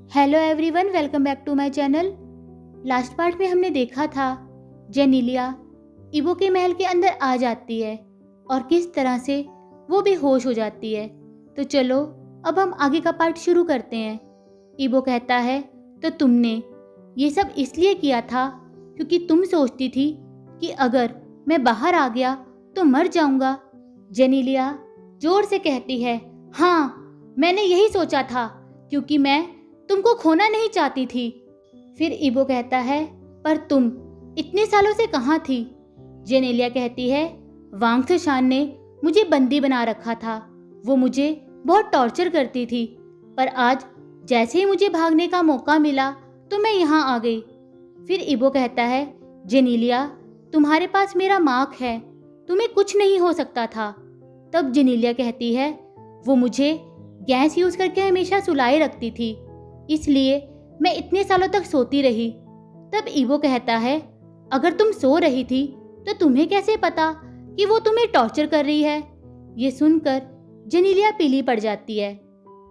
Hello everyone, welcome back to my channel. Last part में हमने देखा था जेनेलिया इबो के महल के अंदर आ जाती है और किस तरह से वो बेहोश हो जाती है। तो चलो अब हम आगे का पार्ट शुरू करते हैं। इबो कहता है, तो तुमने ये सब इसलिए किया था क्योंकि तुम सोचती थी कि अगर मैं बाहर आ गया तो मर जाऊंगा। जेनेलिया जोर से कहती है, हाँ मैंने यही सोचा था क्योंकि मैं तुमको खोना नहीं चाहती थी। फिर इबो कहता है, पर तुम इतने सालों से कहाँ थी? जेनेलिया कहती है, वांग्सशान ने मुझे बंदी बना रखा था। वो मुझे बहुत टॉर्चर करती थी, पर आज जैसे ही मुझे भागने का मौका मिला तो मैं यहाँ आ गई। फिर इबो कहता है, जेनेलिया तुम्हारे पास मेरा मार्क है, तुम्हें कुछ नहीं हो सकता था। तब जेनेलिया कहती है, वो मुझे गैस यूज करके हमेशा सुलाए रखती थी, इसलिए मैं इतने सालों तक सोती रही। तब इबो कहता है, अगर तुम सो रही थी तो तुम्हें कैसे पता कि वो तुम्हें टॉर्चर कर रही है? ये सुनकर जेनेलिया पीली पड़ जाती है।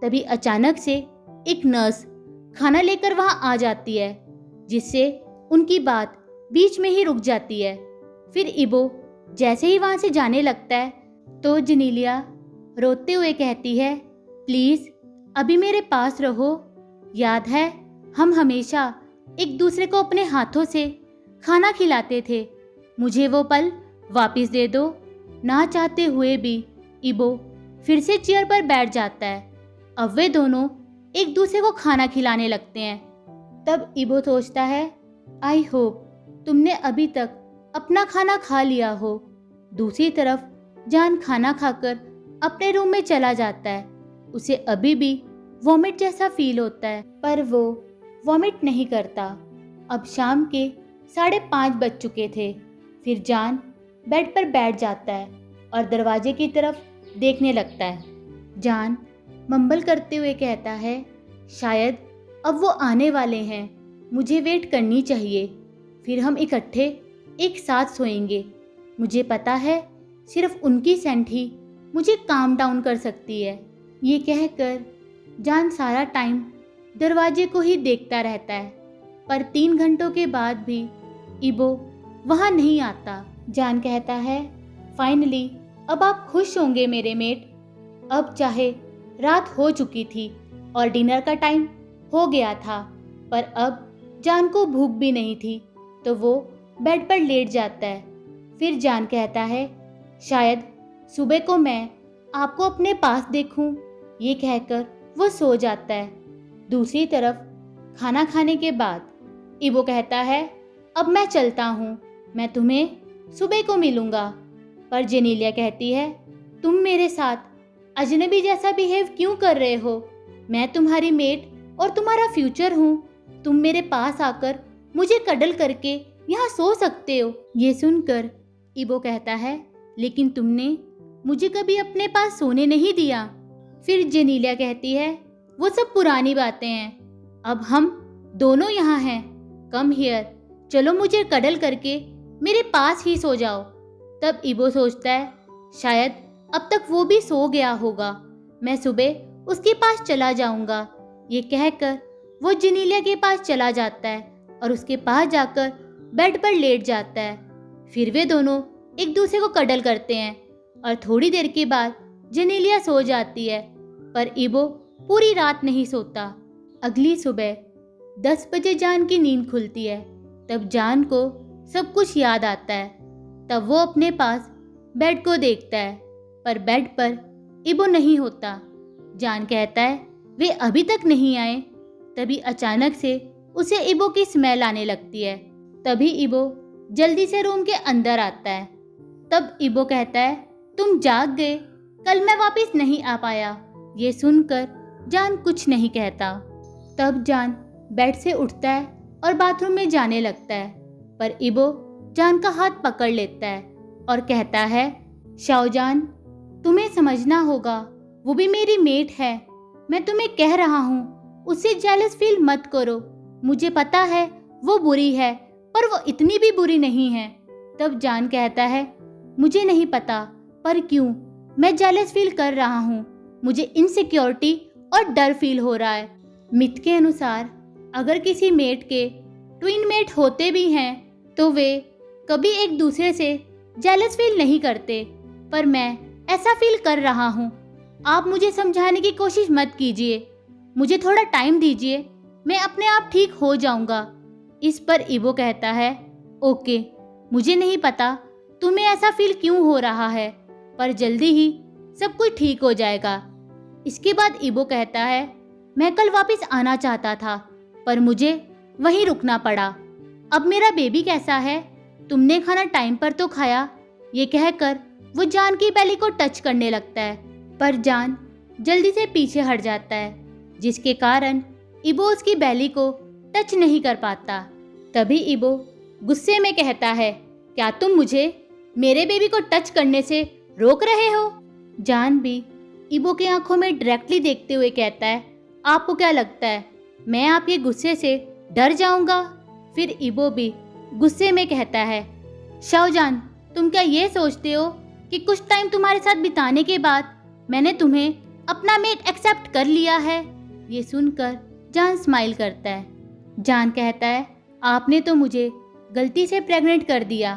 तभी अचानक से एक नर्स खाना लेकर वहां आ जाती है, जिससे उनकी बात बीच में ही रुक जाती है। फिर इबो जैसे ही वहां से जाने लगता है तो जेनेलिया रोते हुए कहती है, प्लीज अभी मेरे पास रहो। याद है हम हमेशा एक दूसरे को अपने हाथों से खाना खिलाते थे, मुझे वो पल वापस दे दो। ना चाहते हुए भी इबो फिर से चेयर पर बैठ जाता है। अब वे दोनों एक दूसरे को खाना खिलाने लगते हैं। तब इबो सोचता है, आई होप तुमने अभी तक अपना खाना खा लिया हो। दूसरी तरफ जान खाना खाकर अपने रूम में चला जाता है। उसे अभी भी वॉमिट जैसा फील होता है, पर वो वॉमिट नहीं करता। अब शाम के 5:30 बज चुके थे। फिर जान बेड पर बैठ जाता है और दरवाजे की तरफ देखने लगता है। जान मम्बल करते हुए कहता है, शायद अब वो आने वाले हैं, मुझे वेट करनी चाहिए, फिर हम इकट्ठे एक साथ सोएंगे। मुझे पता है सिर्फ उनकी सेंट ही मुझे काम डाउन कर सकती है। ये कहकर जान सारा टाइम दरवाजे को ही देखता रहता है, पर 3 घंटों के बाद भी इबो वहाँ नहीं आता। जान कहता है, फाइनली अब आप खुश होंगे मेरे मेट। अब चाहे रात हो चुकी थी और डिनर का टाइम हो गया था, पर अब जान को भूख भी नहीं थी, तो वो बेड पर लेट जाता है। फिर जान कहता है, शायद सुबह को मैं आपको अपने पास देखूं। ये कहकर वो सो जाता है। दूसरी तरफ खाना खाने के बाद इबो कहता है, अब मैं चलता हूँ, मैं तुम्हें सुबह को मिलूंगा। पर जेनेलिया कहती है, तुम मेरे साथ अजनबी जैसा बिहेव क्यों कर रहे हो? मैं तुम्हारी मेट और तुम्हारा फ्यूचर हूँ। तुम मेरे पास आकर मुझे कडल करके यहाँ सो सकते हो। ये सुनकर इबो कहता है, लेकिन तुमने मुझे कभी अपने पास सोने नहीं दिया। फिर जेनेलिया कहती है, वो सब पुरानी बातें हैं, अब हम दोनों यहाँ हैं, कम हियर, चलो मुझे कडल करके मेरे पास ही सो जाओ। तब इबो सोचता है, शायद अब तक वो भी सो गया होगा, मैं सुबह उसके पास चला जाऊंगा। ये कहकर वो जेनेलिया के पास चला जाता है और उसके पास जाकर बेड पर लेट जाता है। फिर वे दोनों एक दूसरे को कडल करते हैं और थोड़ी देर के बाद जेनेलिया सो जाती है, पर इबो पूरी रात नहीं सोता। अगली सुबह 10 बजे जान की नींद खुलती है। तब जान को सब कुछ याद आता है। तब वो अपने पास बेड को देखता है, पर बेड पर इबो नहीं होता। जान कहता है, वे अभी तक नहीं आए। तभी अचानक से उसे इबो की स्मेल आने लगती है। तभी इबो जल्दी से रूम के अंदर आता है। तब इबो कहता है, तुम जाग गए, कल मैं वापस नहीं आ पाया। ये सुनकर जान कुछ नहीं कहता। तब जान बेड से उठता है और बाथरूम में जाने लगता है, पर इबो जान का हाथ पकड़ लेता है और कहता है, शाओजान तुम्हें समझना होगा, वो भी मेरी मेट है। मैं तुम्हें कह रहा हूँ, उससे जेलस फील मत करो। मुझे पता है वो बुरी है, पर वो इतनी भी बुरी नहीं है। तब जान कहता है, मुझे नहीं पता, पर क्यों मैं जेलस फील कर रहा हूँ, मुझे इनसिक्योरिटी और डर फील हो रहा है। मिथ के अनुसार अगर किसी मेट के ट्विन मेट होते भी हैं तो वे कभी एक दूसरे से जेलस फील नहीं करते, पर मैं ऐसा फील कर रहा हूँ। आप मुझे समझाने की कोशिश मत कीजिए, मुझे थोड़ा टाइम दीजिए, मैं अपने आप ठीक हो जाऊंगा। इस पर इबो कहता है, ओके, मुझे नहीं पता तुम्हें ऐसा फील क्यों हो रहा है, पर जल्दी ही सब कुछ ठीक हो जाएगा। इसके बाद इबो कहता है, मैं कल वापस आना चाहता था पर मुझे वहीं रुकना पड़ा। अब मेरा बेबी कैसा है? तुमने खाना टाइम पर तो खाया? ये कहकर वो जान की बेली को टच करने लगता है, पर जान जल्दी से पीछे हट जाता है, जिसके कारण इबो उसकी बेली को टच नहीं कर पाता। तभी इबो गुस्से में कहता है, क्या तुम मुझे मेरे बेबी को टच करने से रोक रहे हो? जान भी इबो की आंखों में डायरेक्टली देखते हुए कहता है, आपको क्या लगता है मैं आपके गुस्से से डर जाऊंगा? फिर इबो भी गुस्से में कहता है, शाओजान, तुम क्या ये सोचते हो कि कुछ टाइम तुम्हारे साथ बिताने के बाद मैंने तुम्हें अपना मेट एक्सेप्ट कर लिया है? ये सुनकर जान स्माइल करता है। जान कहता है, आपने तो मुझे गलती से प्रेग्नेंट कर दिया।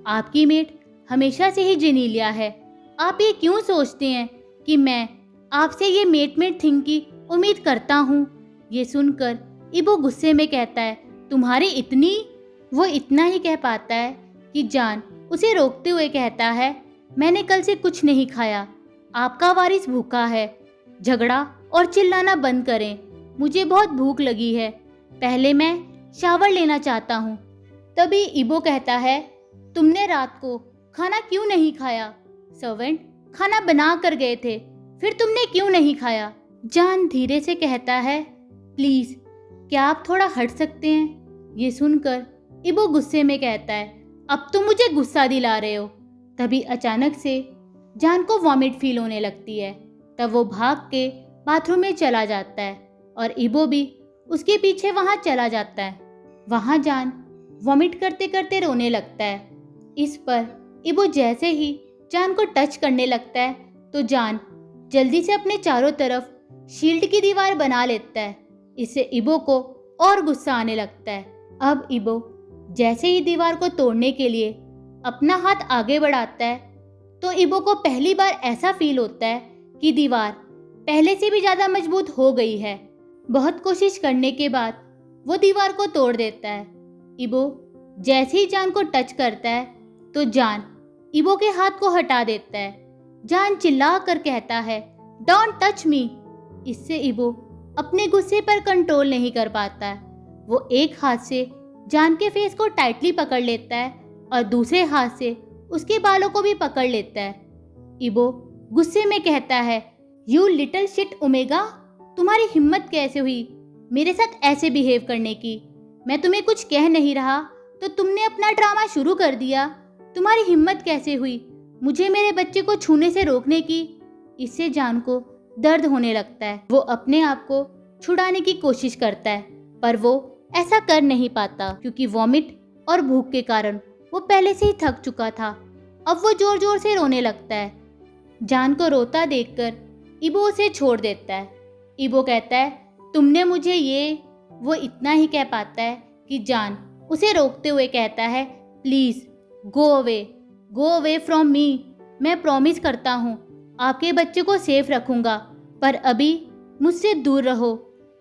आपकी मेट हमेशा से ही जेनीलिया है। आप ये क्यों सोचते हैं कि मैं आपसे ये मेट थिंग की उम्मीद करता हूँ? ये सुनकर इबो गुस्से में कहता है, तुम्हारी इतनी? वो इतना ही कह पाता है कि जान उसे रोकते हुए कहता है, मैंने कल से कुछ नहीं खाया, आपका वारिस भूखा है। झगड़ा और चिल्लाना बंद करें, मुझे बहुत भूख लगी है, पहले मैं शावर लेना चाहता हूँ। तभी इबो कहता है, तुमने रात को खाना क्यों नहीं खाया? सर्वेंट खाना बना कर गए थे, फिर तुमने क्यों नहीं खाया? जान धीरे से कहता है, प्लीज क्या आप थोड़ा हट सकते हैं? ये सुनकर इबो गुस्से में कहता है, अब तुम मुझे गुस्सा दिला रहे हो। तभी अचानक से जान को वॉमिट फील होने लगती है। तब वो भाग के बाथरूम में चला जाता है और इबो भी उसके पीछे वहां चला जाता है। वहां जान वॉमिट करते करते रोने लगता है। इस पर इबो जैसे ही जान को टच करने लगता है तो जान जल्दी से अपने चारों तरफ शील्ड की दीवार बना लेता है। इससे इबो को और गुस्सा आने लगता है। अब इबो जैसे ही दीवार को तोड़ने के लिए अपना हाथ आगे बढ़ाता है तो इबो को पहली बार ऐसा फील होता है कि दीवार पहले से भी ज़्यादा मजबूत हो गई है। बहुत कोशिश करने के बाद वो दीवार को तोड़ देता है। इबो जैसे ही जान को टच करता है तो जान इबो के हाथ को हटा देता है। जान चिल्ला कर कहता है, डोंट टच मी। इससे इबो अपने गुस्से पर कंट्रोल नहीं कर पाता है। वो एक हाथ से जान के फेस को टाइटली पकड़ लेता है और दूसरे हाथ से उसके बालों को भी पकड़ लेता है। इबो गुस्से में कहता है, यू लिटिल शिट ओमेगा, तुम्हारी हिम्मत कैसे हुई मेरे साथ ऐसे बिहेव करने की? मैं तुम्हें कुछ कह नहीं रहा तो तुमने अपना ड्रामा शुरू कर दिया। तुम्हारी हिम्मत कैसे हुई मुझे मेरे बच्चे को छूने से रोकने की? इससे जान को दर्द होने लगता है। वो अपने आप को छुड़ाने की कोशिश करता है पर वो ऐसा कर नहीं पाता क्योंकि वॉमिट और भूख के कारण वो पहले से ही थक चुका था। अब वो जोर जोर से रोने लगता है। जान को रोता देखकर इबो उसे छोड़ देता है। इबो कहता है, तुमने मुझे ये वो इतना ही कह पाता है कि जान उसे रोकते हुए कहता है, please go away from me. मैं प्रॉमिस करता हूँ आपके बच्चे को सेफ रखूंगा, पर अभी मुझसे दूर रहो,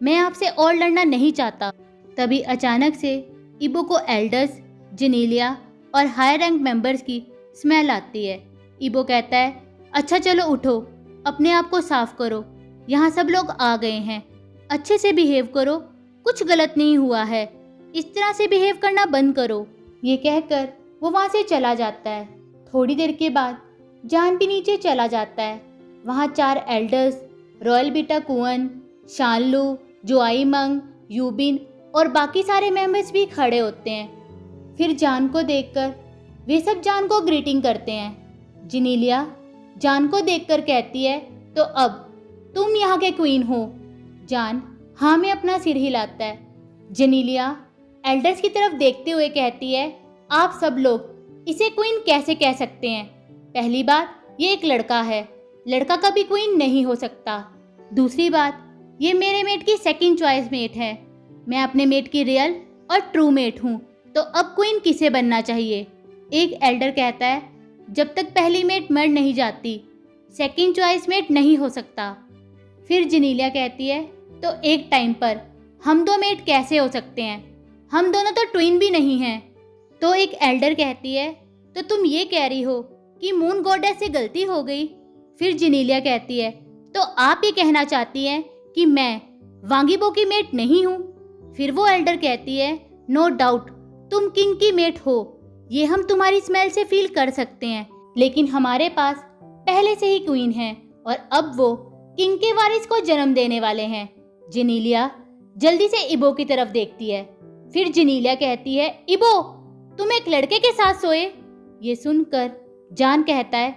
मैं आपसे और लड़ना नहीं चाहता। तभी अचानक से इबो को एल्डर्स, जेनीलिया और हायर रैंक मेंबर्स की स्मेल आती है। इबो कहता है, अच्छा चलो उठो, अपने आप को साफ करो, यहाँ सब लोग आ गए हैं, अच्छे से बिहेव करो, कुछ गलत नहीं हुआ है, इस तरह से बिहेव करना बंद करो। ये कहकर वो वहाँ से चला जाता है। थोड़ी देर के बाद जान भी नीचे चला जाता है। वहाँ 4 एल्डर्स, रॉयल बीटा कुअन, शानलू, जोआईमंग, यूबिन और बाकी सारे मेंबर्स भी खड़े होते हैं। फिर जान को देखकर वे सब जान को ग्रीटिंग करते हैं। जेनीलिया जान को देखकर कहती है, तो अब तुम यहाँ के क्वीन हो? जान हाँ में अपना सिर हिलाता है। जेनीलिया एल्डर्स की तरफ देखते हुए कहती है, आप सब लोग इसे क्वीन कैसे कह सकते हैं? पहली बात, ये एक लड़का है, लड़का कभी क्वीन नहीं हो सकता। दूसरी बात, ये मेरे मेट की सेकंड चॉइस मेट है। मैं अपने मेट की रियल और ट्रू मेट हूँ, तो अब क्वीन किसे बनना चाहिए? एक एल्डर कहता है, जब तक पहली मेट मर नहीं जाती, सेकंड चॉइस मेट नहीं हो सकता। फिर जेनेलिया कहती है, तो एक टाइम पर हम दो मेट कैसे हो सकते हैं? हम दोनों तो ट्विन भी नहीं हैं। तो एक एल्डर कहती है, तो तुम ये कह रही हो कि मून गॉडेस से गलती हो गई? फिर जेनेलिया कहती है, तो आप ये कहना चाहती हैं कि मैं वांगीबो की मेट नहीं हूँ? फिर वो एल्डर कहती है, नो डाउट तुम किंग की मेट हो, ये हम तुम्हारी स्मेल से फील कर सकते हैं, लेकिन हमारे पास पहले से ही क्वीन है और अब वो किंग के वारिस को जन्म देने वाले हैं। जेनेलिया जल्दी से इबो की तरफ देखती है। फिर जेनेलिया कहती है, इबो तुम एक लड़के के साथ सोए? ये सुनकर जान कहता है,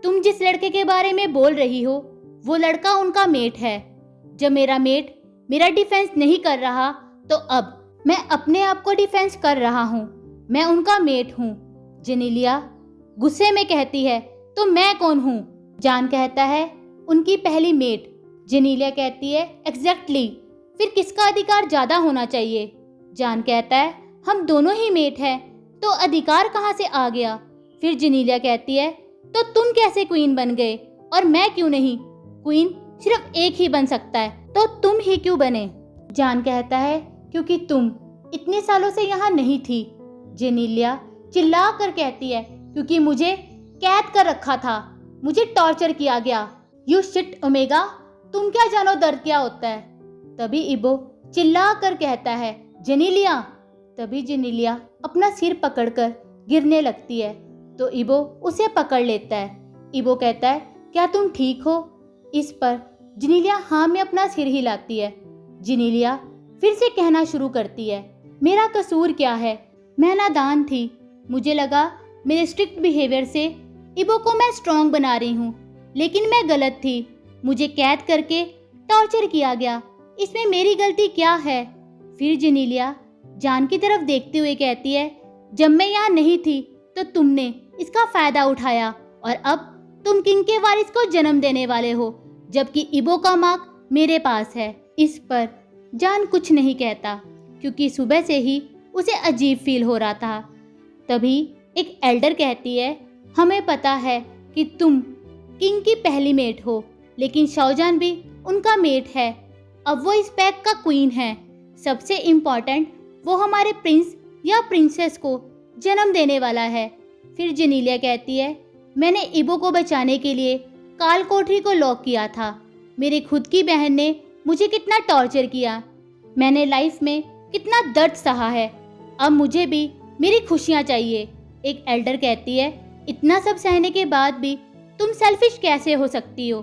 तुम जिस लड़के के बारे में बोल रही हो वो लड़का उनका मेट है। जब मेरा मेट मेरा डिफेंस नहीं कर रहा तो अब मैं अपने आप को डिफेंस कर रहा हूँ। मैं उनका मेट हूँ। जेनेलिया गुस्से में कहती है, तो मैं कौन हूँ? जान कहता है, उनकी पहली मेट। जेनेलिया कहती है, एग्जैक्टली फिर किसका अधिकार ज्यादा होना चाहिए? जान कहता है, हम दोनों ही मेट हैं, तो अधिकार कहाँ से आ गया? फिर जेनेलिया कहती है, तो तुम कैसे क्वीन बन गए और मैं क्यों नहीं? क्वीन सिर्फ एक ही बन सकता है, तो तुम ही क्यों बने? जान कहता है, क्योंकि तुम इतने सालों से यहाँ नहीं थी। जेनेलिया चिल्ला कर कहती है, क्योंकि मुझे कैद कर रखा था, मुझे टॉर्चर किया गया। यू शिट ओमेगा, तुम क्या जानो दर्द क्या होता है? तभी इबो चिल्ला कर कहता है, जेनेलिया। तभी जेनेलिया अपना सिर पकड़कर गिरने लगती है, तो इबो उसे पकड़ लेता है। इबो कहता है, क्या तुम ठीक हो? इस पर जेनेलिया हाँ में अपना सिर हिलाती है। जेनेलिया फिर से कहना शुरू करती है, मेरा कसूर क्या है? मैं नादान थी, मुझे लगा मेरे स्ट्रिक्ट बिहेवियर से इबो को मैं स्ट्रॉन्ग बना रही हूँ, लेकिन मैं गलत थी। मुझे कैद करके टॉर्चर किया गया, इसमें मेरी गलती क्या है? फिर जेनेलिया जान की तरफ देखते हुए कहती है, जब मैं यहाँ नहीं थी तो तुमने इसका फायदा उठाया और अब तुम किंग के वारिस को जन्म देने वाले हो, जबकि इबो का मार्क मेरे पास है। इस पर जान कुछ नहीं कहता, क्योंकि सुबह से ही उसे अजीब फील हो रहा था। तभी एक एल्डर कहती है, हमें पता है कि तुम किंग की पहली मेट हो, लेकिन शाओजान भी उनका मेट है। अब वो इस पैक का क्वीन है। सबसे इम्पोर्टेंट, वो हमारे प्रिंस या प्रिंसेस को जन्म देने वाला है। फिर जेनेलिया कहती है, मैंने इबो को बचाने के लिए काल कोठरी को लॉक किया था। मेरी खुद की बहन ने मुझे कितना टॉर्चर किया, मैंने लाइफ में कितना दर्द सहा है। अब मुझे भी मेरी खुशियाँ चाहिए। एक एल्डर कहती है, इतना सब सहने के बाद भी तुम सेल्फिश कैसे हो सकती हो?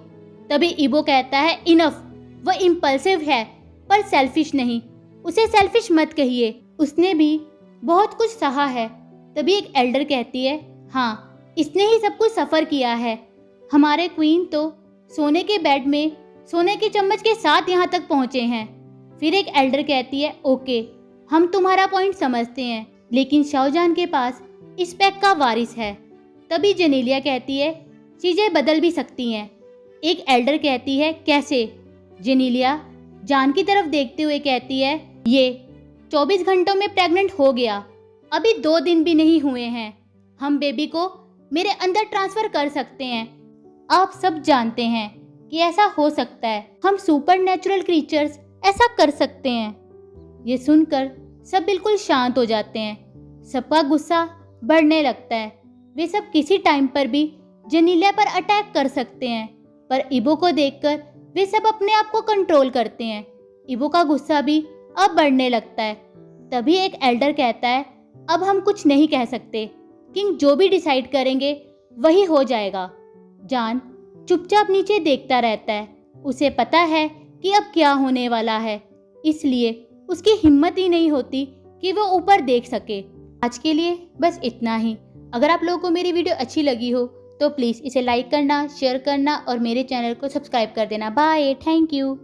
तभी इबो कहता है, इनफ। वो इम्पल्सिव है पर सेल्फिश नहीं, उसे सेल्फिश मत कहिए, उसने भी बहुत कुछ सहा है। तभी एक एल्डर कहती है, हाँ इसने ही सब कुछ सफ़र किया है। हमारे क्वीन तो सोने के बेड में सोने के चम्मच के साथ यहाँ तक पहुँचे हैं। फिर एक एल्डर कहती है, ओके हम तुम्हारा पॉइंट समझते हैं, लेकिन शाओजान के पास इस पैक का वारिस है। तभी जेनेलिया कहती है, चीज़ें बदल भी सकती हैं। एक एल्डर कहती है, कैसे? जेनेलिया जान की तरफ देखते हुए कहती है, ये 24 घंटों में प्रेग्नेंट हो गया, अभी 2 दिन भी नहीं हुए हैं। हम बेबी को मेरे अंदर ट्रांसफ़र कर सकते हैं। आप सब जानते हैं कि ऐसा हो सकता है, हम सुपर नेचुरल क्रीचर्स ऐसा कर सकते हैं। ये सुनकर सब बिल्कुल शांत हो जाते हैं। सबका गुस्सा बढ़ने लगता है। वे सब किसी टाइम पर भी जेनेलिया पर अटैक कर सकते हैं, पर इबो को देखकर वे सब अपने आप को कंट्रोल करते हैं। इबो का गुस्सा भी अब बढ़ने लगता है। तभी एक एल्डर कहता है, अब हम कुछ नहीं कह सकते, किंग जो भी डिसाइड करेंगे वही हो जाएगा। जान चुपचाप नीचे देखता रहता है। उसे पता है कि अब क्या होने वाला है, इसलिए उसकी हिम्मत ही नहीं होती कि वो ऊपर देख सके। आज के लिए बस इतना ही। अगर आप लोगों को मेरी वीडियो अच्छी लगी हो तो प्लीज़ इसे लाइक करना, शेयर करना और मेरे चैनल को सब्सक्राइब कर देना। Bye, thank you.